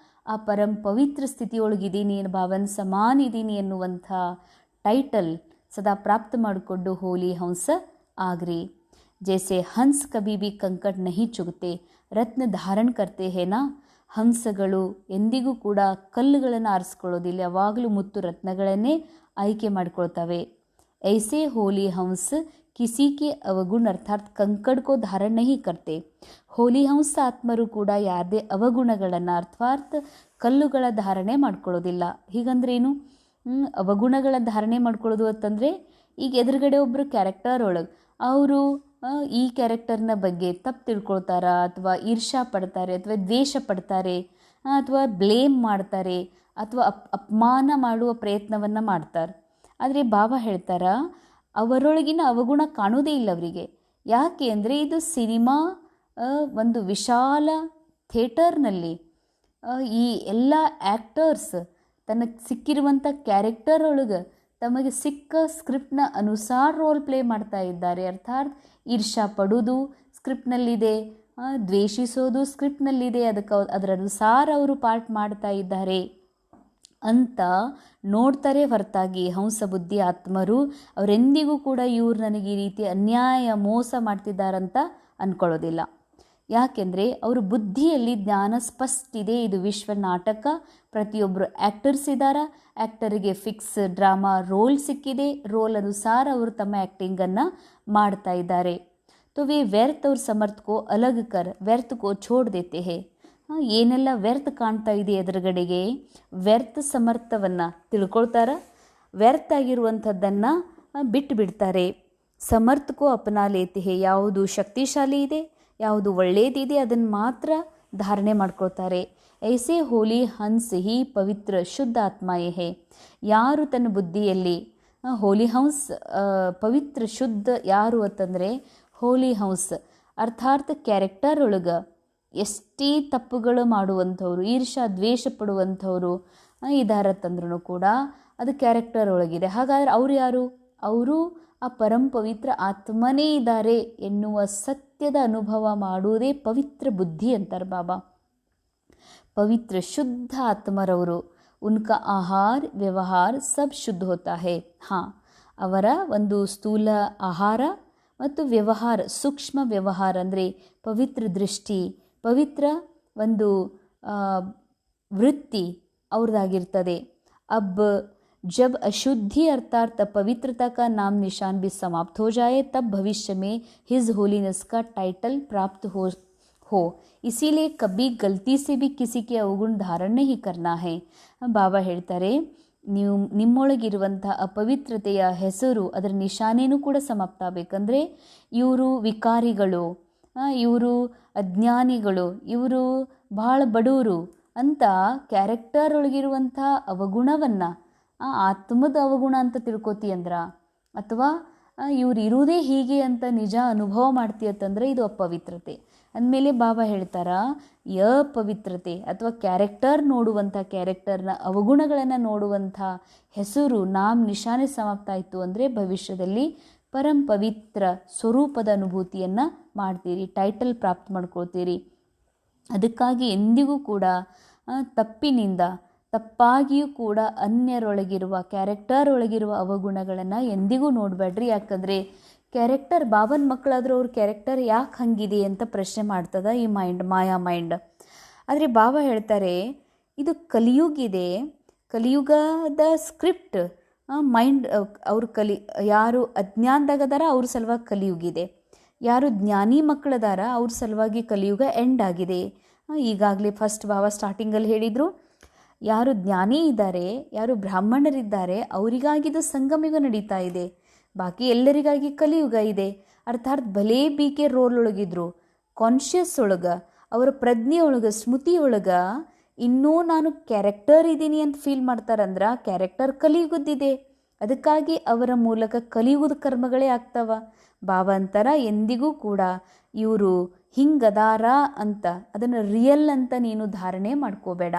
ಆ ಪರಂ ಪವಿತ್ರ ಸ್ಥಿತಿಯೊಳಗಿದ್ದೀನಿ, ಭಾವನ್ ಸಮಾನ ಇದ್ದೀನಿ ಎನ್ನುವಂಥ ಟೈಟಲ್ ಸದಾ ಪ್ರಾಪ್ತ ಮಾಡಿಕೊಂಡು ಹೋಲಿ ಹಂಸ ಆಗ್ರಿ. ಜೈಸೆ ಹಂಸ ಕಭಿ ಭಿ ಕಂಕಟ್ ನಹಿ ಚುಗತೆ, ರತ್ನ ಧಾರಣ ಕರ್ತೆ ಹೇನಾ. ಹಂಸಗಳು ಎಂದಿಗೂ ಕೂಡ ಕಲ್ಲುಗಳನ್ನು ಆರಿಸ್ಕೊಳ್ಳೋದಿಲ್ಲ, ಯಾವಾಗಲೂ ಮುತ್ತು ರತ್ನಗಳನ್ನೇ ಆಯ್ಕೆ ಮಾಡ್ಕೊಳ್ತವೆ. ऐसे होली हंस किसी के अवगुण अर्थात कंकड़ को धारण नहीं करते. ಹೋಲಿ ಹಂಸ ಆತ್ಮರು ಕೂಡ ಯಾವುದೇ ಅವಗುಣಗಳನ್ನು ಅರ್ಥಾತ್ ಕಲ್ಲುಗಳ ಧಾರಣೆ ಮಾಡ್ಕೊಳ್ಳೋದಿಲ್ಲ. ಹೀಗಂದ್ರೇನು? ಅವಗುಣಗಳ ಧಾರಣೆ ಮಾಡ್ಕೊಳ್ಳೋದು ಅಂತಂದರೆ, ಈಗ ಎದುರುಗಡೆ ಒಬ್ಬರು ಕ್ಯಾರೆಕ್ಟರ್ ಒಳಗೆ ಅವರು ಈ ಕ್ಯಾರೆಕ್ಟರ್ನ ಬಗ್ಗೆ ತಪ್ಪು ತಿಳ್ಕೊಳ್ತಾರ, ಅಥವಾ ಈರ್ಷಾ ಪಡ್ತಾರೆ, ಅಥವಾ ದ್ವೇಷ ಪಡ್ತಾರೆ, ಅಥವಾ ಬ್ಲೇಮ್ ಮಾಡ್ತಾರೆ, ಅಥವಾ ಅಪಮಾನ ಮಾಡುವ ಪ್ರಯತ್ನವನ್ನು ಮಾಡ್ತಾರೆ. ಆದರೆ ಬಾಬಾ ಹೇಳ್ತಾರ, ಅವರೊಳಗಿನ ಅವಗುಣ ಕಾಣೋದೇ ಇಲ್ಲ ಅವರಿಗೆ. ಯಾಕೆ ಅಂದರೆ ಇದು ಸಿನಿಮಾ, ಒಂದು ವಿಶಾಲ ಥಿಯೇಟರ್ನಲ್ಲಿ ಈ ಎಲ್ಲ ಆ್ಯಕ್ಟರ್ಸ್ ತನಗೆ ಸಿಕ್ಕಿರುವಂಥ ಕ್ಯಾರೆಕ್ಟರ್ ಒಳಗೆ ತಮಗೆ ಸಿಕ್ಕ ಸ್ಕ್ರಿಪ್ಟ್ನ ಅನುಸಾರ ರೋಲ್ ಪ್ಲೇ ಮಾಡ್ತಾ ಇದ್ದಾರೆ. ಅರ್ಥಾತ್ ಈರ್ಷಾ ಪಡೋದು ಸ್ಕ್ರಿಪ್ಟ್ನಲ್ಲಿದೆ, ದ್ವೇಷಿಸೋದು ಸ್ಕ್ರಿಪ್ಟ್ನಲ್ಲಿದೆ, ಅದರ ಅನುಸಾರ ಅವರು ಪಾರ್ಟ್ ಮಾಡ್ತಾ ಇದ್ದಾರೆ ಅಂತ ನೋಡ್ತಾರೆ ಹೊರತಾಗಿ ಹಂಸ ಬುದ್ಧಿ ಆತ್ಮರು ಅವರೆಂದಿಗೂ ಕೂಡ ಇವ್ರು ನನಗೆ ಈ ರೀತಿ ಅನ್ಯಾಯ ಮೋಸ ಮಾಡ್ತಿದ್ದಾರಂತ ಅಂದ್ಕೊಳ್ಳೋದಿಲ್ಲ. ಯಾಕೆಂದರೆ ಅವ್ರ ಬುದ್ಧಿಯಲ್ಲಿ ಜ್ಞಾನ ಸ್ಪಷ್ಟ ಇದೆ. ಇದು ವಿಶ್ವ ನಾಟಕ, ಪ್ರತಿಯೊಬ್ಬರು ಆ್ಯಕ್ಟರ್ಸ್ ಇದ್ದಾರೆ, ಆ್ಯಕ್ಟರಿಗೆ ಫಿಕ್ಸ್ ಡ್ರಾಮಾ ರೋಲ್ ಸಿಕ್ಕಿದೆ, ರೋಲ್ ಅನುಸಾರ ಅವರು ತಮ್ಮ ಆ್ಯಕ್ಟಿಂಗನ್ನು ಮಾಡ್ತಾ ಇದ್ದಾರೆ. तो वे व्यर्थ और समर्थ को अलग कर व्यर्थ को छोड़ देते हैं. ಏನೆಲ್ಲ ವ್ಯರ್ಥ ಕಾಣ್ತಾ ಇದೆ ಎದುರುಗಡೆಗೆ, ವ್ಯರ್ಥ ಸಮರ್ಥವನ್ನು ತಿಳ್ಕೊಳ್ತಾರೆ, ವ್ಯರ್ಥ ಆಗಿರುವಂಥದ್ದನ್ನು ಬಿಟ್ಟು ಬಿಡ್ತಾರೆ. ಸಮರ್ಥಕೋ ಅಪನಾ ಲೇತೆ ಹೇ, ಯಾವುದು ಶಕ್ತಿಶಾಲಿ ಇದೆ, ಯಾವುದು ಒಳ್ಳೆಯದಿದೆ ಅದನ್ನು ಮಾತ್ರ ಧಾರಣೆ ಮಾಡ್ಕೊಳ್ತಾರೆ. ಐಸೆ ಹೋಲಿ ಹಂಸ ಹಿ ಪವಿತ್ರ ಶುದ್ಧ ಆತ್ಮಾಯೇ ಹೇ. ಯಾರು ತನ್ನ ಬುದ್ಧಿಯಲ್ಲಿ ಹೋಲಿ ಹಂಸ್ ಪವಿತ್ರ ಶುದ್ಧ ಯಾರು ಅಂತಂದರೆ ಹೋಲಿ ಹಂಸ್ ಅರ್ಥಾತ್ ಕ್ಯಾರೆಕ್ಟರ್ ಒಳಗೆ ಎಷ್ಟೇ ತಪ್ಪುಗಳು ಮಾಡುವಂಥವ್ರು, ಈರ್ಷಾ ದ್ವೇಷ ಪಡುವಂಥವ್ರು ಇದಾರತ್ತಂದ್ರೂ ಕೂಡ ಅದು ಕ್ಯಾರೆಕ್ಟರ್ ಒಳಗಿದೆ. ಹಾಗಾದರೆ ಅವರು ಯಾರು? ಅವರು ಆ ಪರಂ ಪವಿತ್ರ ಆತ್ಮನೇ ಇದ್ದಾರೆ ಎನ್ನುವ ಸತ್ಯದ ಅನುಭವ ಮಾಡುವುದೇ ಪವಿತ್ರ ಬುದ್ಧಿ ಅಂತಾರೆ ಬಾಬಾ. ಪವಿತ್ರ ಶುದ್ಧ ಆತ್ಮರವರು, ಉನ್ಕ ಆಹಾರ ವ್ಯವಹಾರ ಸಬ್ ಶುದ್ಧ ಹೋತಾ ಹೇ. ಹಾಂ, ಅವರ ಒಂದು ಸ್ಥೂಲ ಆಹಾರ ಮತ್ತು ವ್ಯವಹಾರ, ಸೂಕ್ಷ್ಮ ವ್ಯವಹಾರ ಅಂದರೆ ಪವಿತ್ರ ದೃಷ್ಟಿ, ಪವಿತ್ರ ಒಂದು ವೃತ್ತಿ ಅವ್ರದ್ದಾಗಿರ್ತದೆ. अब जब अशुद्धि अर्थात अपवित्रता का नाम निशान भी समाप्त हो जाए तब भविष्य में हिज होलीनेस का टाइटल प्राप्त हो इसीलिए कभी गलती से भी किसी के अवगुण धारण नहीं करना है. ಬಾಬಾ ಹೇಳ್ತಾರೆ, ನೀವು ನಿಮ್ಮೊಳಗಿರುವಂಥ ಅಪವಿತ್ರತೆಯ ಹೆಸರು, ಅದರ ನಿಶಾನೆಯೂ ಕೂಡ ಸಮಾಪ್ತ ಆಗಬೇಕಂದ್ರೆ ಇವರು ವಿಕಾರಿಗಳು, ಇವರು ಅಜ್ಞಾನಿಗಳು, ಇವರು ಭಾಳ ಬಡವರು ಅಂತ ಕ್ಯಾರೆಕ್ಟರ್ ಒಳಗಿರುವಂಥ ಅವಗುಣವನ್ನು ಆತ್ಮದ ಅವಗುಣ ಅಂತ ತಿಳ್ಕೊತಿ ಅಂದ್ರ, ಅಥವಾ ಇವ್ರು ಇರುವುದೇ ಹೀಗೆ ಅಂತ ನಿಜ ಅನುಭವ ಮಾಡ್ತೀಯತ್ತಂದರೆ ಇದು ಅಪವಿತ್ರತೆ. ಅಂದಮೇಲೆ ಬಾಬಾ ಹೇಳ್ತಾರ, ಅಪವಿತ್ರತೆ ಅಥವಾ ಕ್ಯಾರೆಕ್ಟರ್ ನೋಡುವಂಥ, ಕ್ಯಾರೆಕ್ಟರ್ನ ಅವಗುಣಗಳನ್ನು ನೋಡುವಂಥ ಹೆಸರು ನಾಮ್ ನಿಶಾನೆ ಸಮಾಪ್ತ ಆಯಿತು ಅಂದರೆ ಭವಿಷ್ಯದಲ್ಲಿ ಪರಂ ಪವಿತ್ರ ಸ್ವರೂಪದ ಅನುಭೂತಿಯನ್ನು ಮಾಡ್ತೀರಿ, ಟೈಟಲ್ ಪ್ರಾಪ್ತ ಮಾಡ್ಕೊಳ್ತೀರಿ. ಅದಕ್ಕಾಗಿ ಎಂದಿಗೂ ಕೂಡ ತಪ್ಪಿನಿಂದ, ತಪ್ಪಾಗಿಯೂ ಕೂಡ ಅನ್ಯರೊಳಗಿರುವ, ಕ್ಯಾರೆಕ್ಟರ್ ಒಳಗಿರುವ ಅವಗುಣಗಳನ್ನು ಎಂದಿಗೂ ನೋಡಬೇಡ್ರಿ. ಯಾಕಂದರೆ ಕ್ಯಾರೆಕ್ಟರ್ ಬಾಬನ ಮಕ್ಕಳಾದರೂ ಅವ್ರ ಕ್ಯಾರೆಕ್ಟರ್ ಯಾಕೆ ಹಂಗಿದೆ ಅಂತ ಪ್ರಶ್ನೆ ಮಾಡ್ತದ ಈ ಮಾಯಾ ಮೈಂಡ್. ಆದರೆ ಬಾಬಾ ಹೇಳ್ತಾರೆ, ಇದು ಕಲಿಯುಗಿದೆ, ಕಲಿಯುಗದ ಸ್ಕ್ರಿಪ್ಟ್ ಮೈಂಡ್ ಅವ್ರು ಯಾರು ಅಜ್ಞಾನದಾಗದಾರ ಅವ್ರ ಸಲುವಾಗಿ ಕಲಿಯುಗಿದೆ, ಯಾರು ಜ್ಞಾನಿ ಮಕ್ಕಳದಾರ ಅವ್ರ ಸಲುವಾಗಿ ಕಲಿಯುಗ ಎಂಡ್ ಆಗಿದೆ. ಈಗಾಗಲೇ ಫಸ್ಟ್ ಬಾಬಾ ಸ್ಟಾರ್ಟಿಂಗಲ್ಲಿ ಹೇಳಿದರು, ಯಾರು ಜ್ಞಾನಿ ಇದ್ದಾರೆ, ಯಾರು ಬ್ರಾಹ್ಮಣರಿದ್ದಾರೆ ಅವರಿಗಾಗಿದ್ದು ಸಂಗಮಯುಗ ನಡೀತಾ ಇದೆ, ಬಾಕಿ ಎಲ್ಲರಿಗಾಗಿ ಕಲಿಯುಗ ಇದೆ. ಅರ್ಥಾತ್ ಭಲೇ ಬಿ ಕೆ ರೋಲ್ ಒಳಗಿದ್ರು, ಕಾನ್ಷಿಯಸ್ ಒಳಗೆ, ಅವರ ಪ್ರಜ್ಞೆ ಒಳಗೆ, ಸ್ಮೃತಿ ಒಳಗೆ ಇನ್ನೂ ನಾನು ಕ್ಯಾರೆಕ್ಟರ್ ಇದ್ದೀನಿ ಅಂತ ಫೀಲ್ ಮಾಡ್ತಾರಂದ್ರೆ ಕ್ಯಾರೆಕ್ಟರ್ ಕಲಿಯುಗದ್ದಿದೆ. ಅದಕ್ಕಾಗಿ ಅವರ ಮೂಲಕ ಕಲಿಯುಗದ ಕರ್ಮಗಳೇ ಆಗ್ತಾವ. ಬಾಬಾ ಅಂತಾರ, ಎಂದಿಗೂ ಕೂಡ ಇವರು ಹಿಂಗದಾರ ಅಂತ ಅದನ್ನು ರಿಯಲ್ ಅಂತ ನೀನು ಧಾರಣೆ ಮಾಡ್ಕೋಬೇಡ.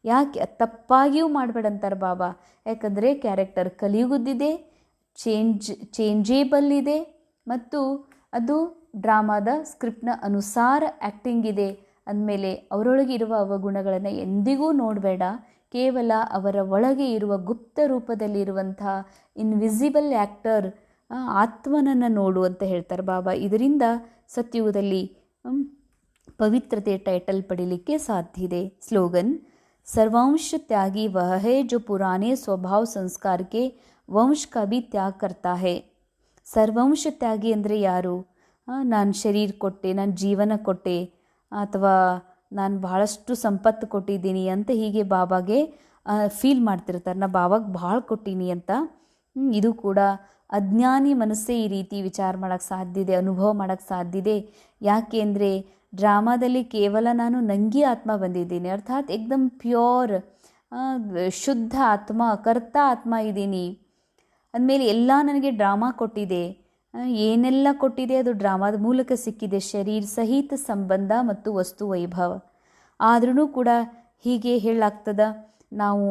ಯಾಕೆ ತಪ್ಪಾಗಿಯೂ ಮಾಡಬೇಡ ಅಂತಾರೆ ಬಾಬಾ. ಯಾಕಂದರೆ ಕ್ಯಾರೆಕ್ಟರ್ ಕಲಿಯುಗದ್ದಿದೆ, ಚೇಂಜೇಬಲ್ ಇದೆ ಮತ್ತು ಅದು ಡ್ರಾಮಾದ ಸ್ಕ್ರಿಪ್ಟ್ನ ಅನುಸಾರ ಆ್ಯಕ್ಟಿಂಗ್ ಇದೆ. ಅಂದಮೇಲೆ ಅವರೊಳಗಿರುವ ಅವಗುಣಗಳನ್ನು ಎಂದಿಗೂ ನೋಡಬೇಡ. ಕೇವಲ ಅವರ ಒಳಗೆ ಇರುವ ಗುಪ್ತ ರೂಪದಲ್ಲಿರುವಂಥ ಇನ್ವಿಸಿಬಲ್ ಆ್ಯಕ್ಟರ್ ಆತ್ಮನನ್ನು ನೋಡು ಅಂತ ಹೇಳ್ತಾರೆ ಬಾಬಾ. ಇದರಿಂದ ಸತ್ಯುಗದಲ್ಲಿ ಪವಿತ್ರತೆ ಟೈಟಲ್ ಪಡೀಲಿಕ್ಕೆ ಸಾಧ್ಯ ಇದೆ. ಸ್ಲೋಗನ್, सर्वांश त्यागी वह है जो पुराने स्वभाव संस्कार के ವಂಶ का भी त्याग करता है. ಸರ್ವಂಶ ತ್ಯಾಗಿ ಅಂದರೆ ಯಾರು? ನಾನು ಶರೀರ ಕೊಟ್ಟೆ, ನಾನು ಜೀವನ ಕೊಟ್ಟೆ, ಅಥವಾ ನಾನು ಬಹಳಷ್ಟು ಸಂಪತ್ತು ಕೊಟ್ಟಿದ್ದೀನಿ ಅಂತ ಹೀಗೆ ಬಾಬಾಗೆ ಫೀಲ್ ಮಾಡ್ತಿರ್ತಾರೆ, ನಾ ಬಾಬಾಗೆ ಭಾಳ ಕೊಟ್ಟೀನಿ ಅಂತ. ಇದು ಕೂಡ ಅಜ್ಞಾನಿ ಮನಸ್ಸೇ ಈ ರೀತಿ ವಿಚಾರ ಮಾಡೋಕ್ಕೆ ಸಾಧ್ಯ ಇದೆ, ಅನುಭವ ಮಾಡೋಕ್ಕೆ ಸಾಧ್ಯ ಇದೆ. ಯಾಕೆ ಅಂದರೆ ಡ್ರಾಮಾದಲ್ಲಿ ಕೇವಲ ನಾನು ನಂಗಿ ಆತ್ಮ ಬಂದಿದ್ದೀನಿ, ಅರ್ಥಾತ್ ಏಕ್ದಮ್ ಪ್ಯೂರ್ ಶುದ್ಧ ಆತ್ಮ, ಕರ್ತ ಆತ್ಮ ಇದ್ದೀನಿ. ಅಂದಮೇಲೆ ಎಲ್ಲ ನನಗೆ ಡ್ರಾಮಾ ಕೊಟ್ಟಿದೆ, ಏನೆಲ್ಲ ಕೊಟ್ಟಿದೆ ಅದು ಡ್ರಾಮಾದ ಮೂಲಕ ಸಿಕ್ಕಿದೆ, ಶರೀರ ಸಹಿತ ಸಂಬಂಧ ಮತ್ತು ವಸ್ತು ವೈಭವ. ಆದ್ರೂ ಕೂಡ ಹೀಗೆ ಹೇಳಲಾಗ್ತದ, ನಾವು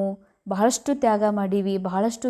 ಬಹಳಷ್ಟು ತ್ಯಾಗ ಮಾಡೀವಿ, ಬಹಳಷ್ಟು